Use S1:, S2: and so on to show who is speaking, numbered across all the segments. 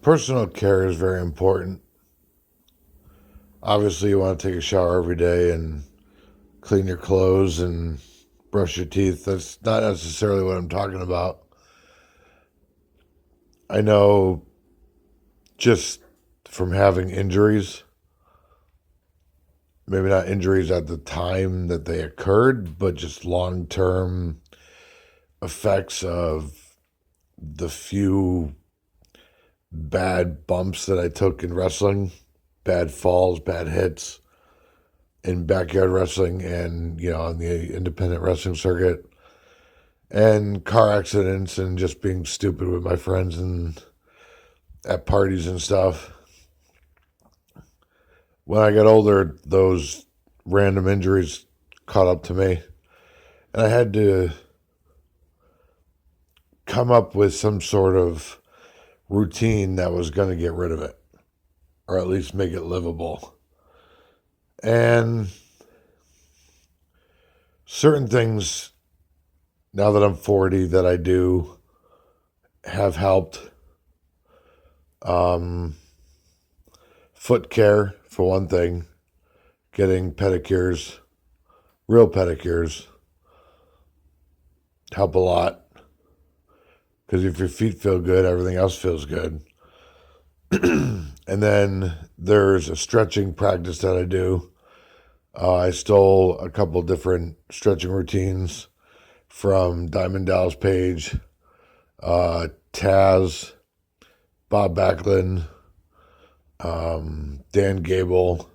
S1: Personal care is very important. Obviously, you want to take a shower every day and clean your clothes and brush your teeth. That's not necessarily what I'm talking about. I know just from having injuries, maybe not injuries at the time that they occurred, but just long term effects of the few bad bumps that I took in wrestling, bad falls, bad hits in backyard wrestling and, on the independent wrestling circuit, and car accidents and just being stupid with my friends and at parties and stuff. When I got older, those random injuries caught up to me, and I had to come up with some sort of routine that was going to get rid of it, or at least make it livable. And certain things, now that I'm 40, that I do have helped. Foot care, for one thing, getting pedicures, real pedicures, help a lot. Because if your feet feel good, everything else feels good. And then there's a stretching practice that I do. I stole a couple different stretching routines from Diamond Dallas Page, Taz, Bob Backlund, Dan Gable,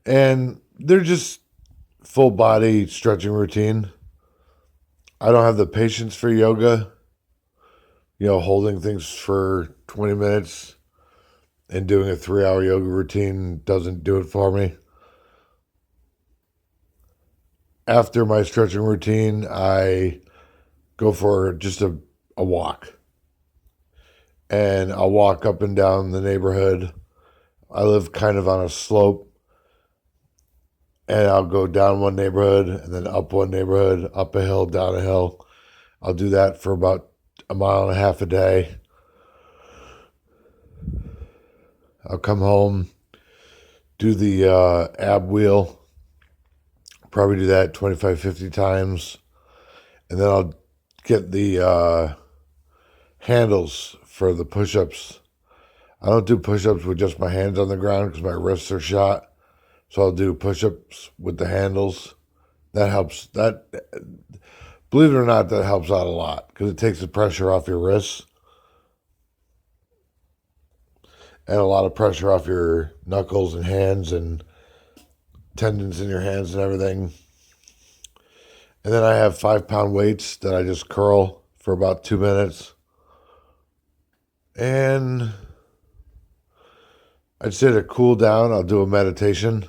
S1: and they're just full body stretching routine. I don't have the patience for yoga, holding things for 20 minutes and doing a 3 hour yoga routine doesn't do it for me. After my stretching routine, I go for just a walk. And I'll walk up and down the neighborhood. I live kind of on a slope. And I'll go down one neighborhood and then up one neighborhood, up a hill, down a hill. I'll do that for about a mile and a half a day. I'll come home, do the ab wheel, probably do that 25, 50 times. And then I'll get the handles for the push-ups. I don't do push-ups with just my hands on the ground because my wrists are shot. So I'll do push-ups with the handles. That helps. Believe it or not, that helps out a lot because it takes the pressure off your wrists and a lot of pressure off your knuckles and hands and tendons in your hands and everything. And then I have 5 pound weights that I just curl for about 2 minutes. And I'd say to cool down, I'll do a meditation.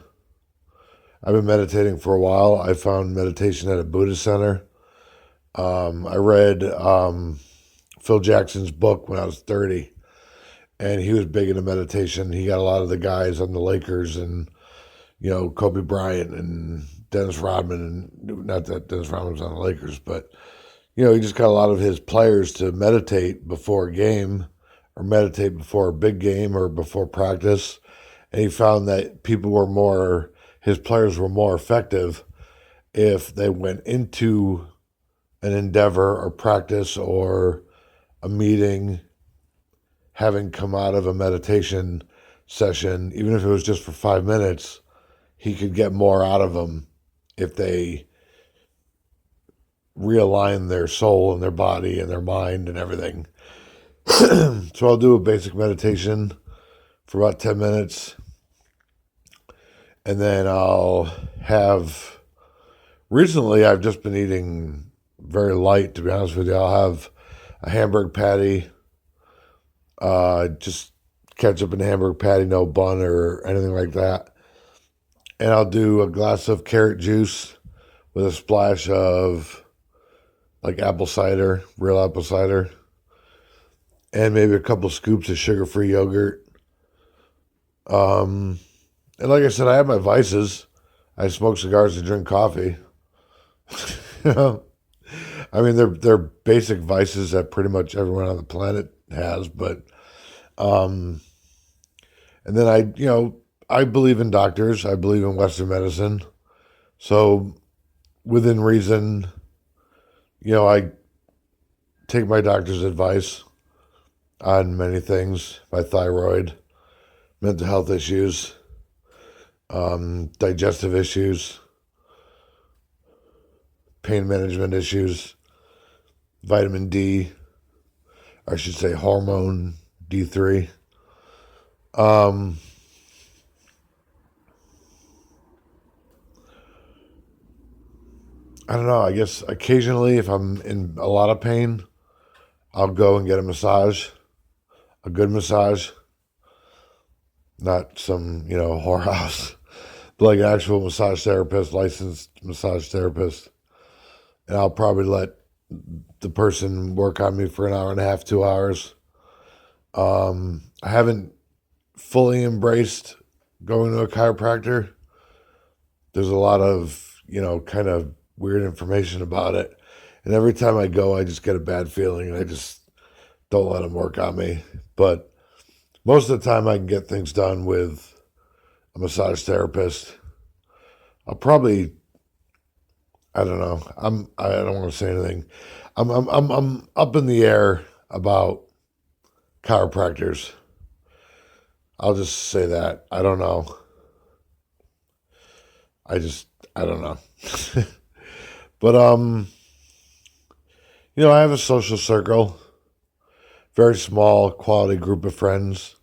S1: I've been meditating for a while. I found meditation at a Buddhist center. I read Phil Jackson's book when I was 30, and he was big into meditation. He got a lot of the guys on the Lakers and, Kobe Bryant and Dennis Rodman, and not that Dennis Rodman was on the Lakers, but, he just got a lot of his players to meditate before a game or meditate before a big game or before practice. And he found that his players were more effective if they went into an endeavor or practice or a meeting having come out of a meditation session, even if it was just for 5 minutes, he could get more out of them if they realign their soul and their body and their mind and everything. So I'll do a basic meditation for about 10 minutes. And then recently I've just been eating very light, to be honest with you. I'll have a hamburger patty, just ketchup and hamburger patty, no bun or anything like that. And I'll do a glass of carrot juice with a splash of like apple cider, real apple cider, and maybe a couple scoops of sugar-free yogurt. And like I said, I have my vices. I smoke cigars and drink coffee. I mean, they're basic vices that pretty much everyone on the planet has, but Um, and then I believe in doctors. I believe in Western medicine. So within reason, I take my doctor's advice on many things: my thyroid, mental health issues, digestive issues, pain management issues, vitamin D, I should say hormone D3. Um, I don't know. I guess occasionally, if I'm in a lot of pain, I'll go and get a massage, a good massage, not some, whorehouse, but like an actual massage therapist, licensed massage therapist. And I'll probably let the person work on me for an hour and a half, 2 hours. I haven't fully embraced going to a chiropractor. There's a lot of, kind of weird information about it. And every time I go, I just get a bad feeling and I just don't let them work on me. But most of the time, I can get things done with a massage therapist. I'll probably, I don't know. I don't want to say anything. I'm up in the air about chiropractors. I'll just say that. I don't know. I don't know. But I have a social circle, very small, quality group of friends.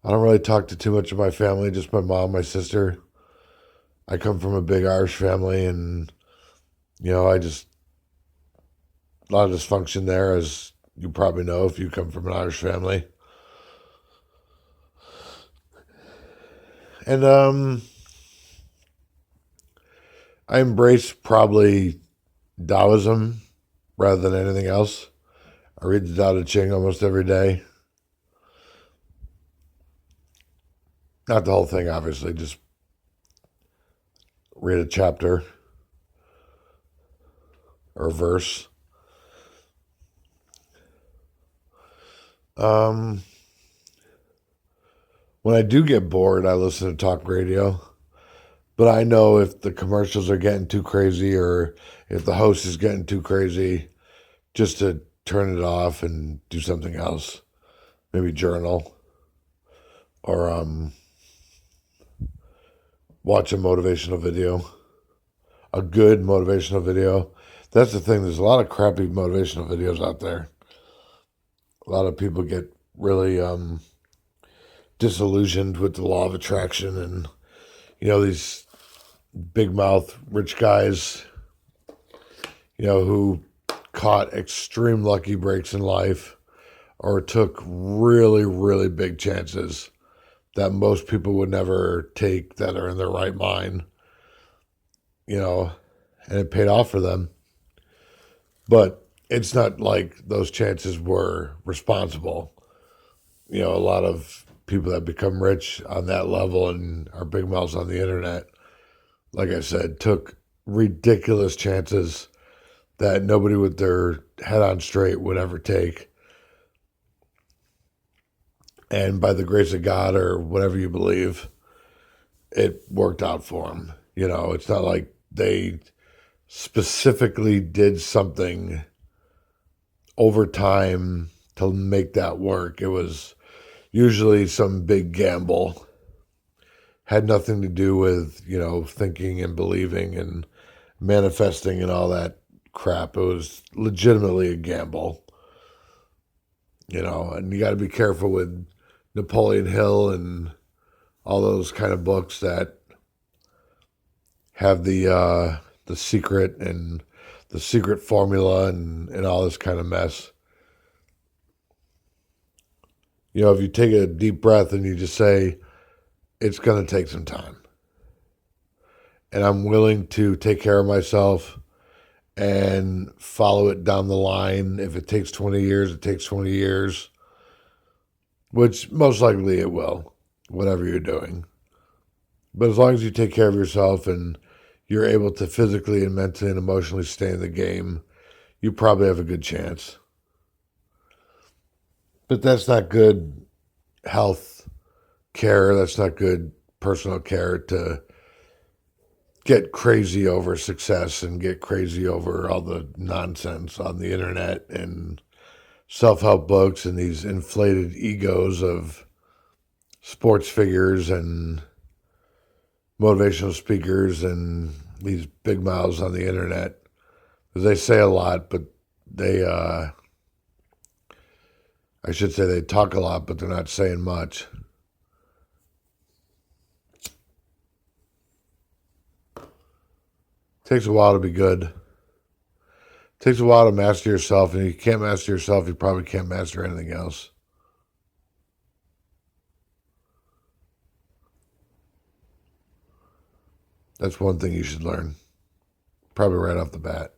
S1: I don't really talk to too much of my family, just my mom, my sister. I come from a big Irish family, and I just a lot of dysfunction there, as you probably know if you come from an Irish family. And I embrace probably Taoism rather than anything else. I read the Tao Te Ching almost every day. Not the whole thing, obviously, just read a chapter or a verse. Um, when I do get bored, I listen to talk radio. But I know if the commercials are getting too crazy or if the host is getting too crazy, just to turn it off and do something else. Maybe journal or watch a motivational video, a good motivational video. That's the thing. There's a lot of crappy motivational videos out there. A lot of people get really disillusioned with the law of attraction and, these big mouth rich guys, who caught extreme lucky breaks in life or took really, really big chances that most people would never take that are in their right mind, and it paid off for them. But it's not like those chances were responsible. A lot of people that become rich on that level and are big mouths on the internet, like I said, took ridiculous chances that nobody with their head on straight would ever take. And by the grace of God or whatever you believe, it worked out for them. It's not like they specifically did something over time to make that work. It was usually some big gamble. Had nothing to do with, thinking and believing and manifesting and all that crap. It was legitimately a gamble, and you got to be careful with Napoleon Hill and all those kind of books that have the secret and the secret formula and all this kind of mess. If you take a deep breath and you just say, it's going to take some time. And I'm willing to take care of myself and follow it down the line. If it takes 20 years, it takes 20 years, which most likely it will, whatever you're doing. But as long as you take care of yourself and you're able to physically and mentally and emotionally stay in the game, you probably have a good chance. But that's not good health care. That's not good personal care to get crazy over success and get crazy over all the nonsense on the internet and self-help books and these inflated egos of sports figures and motivational speakers and these big mouths on the internet. They say a lot, but they, I should say they talk a lot, but they're not saying much. Takes a while to be good. Takes a while to master yourself, and if you can't master yourself, you probably can't master anything else. That's one thing you should learn, probably right off the bat.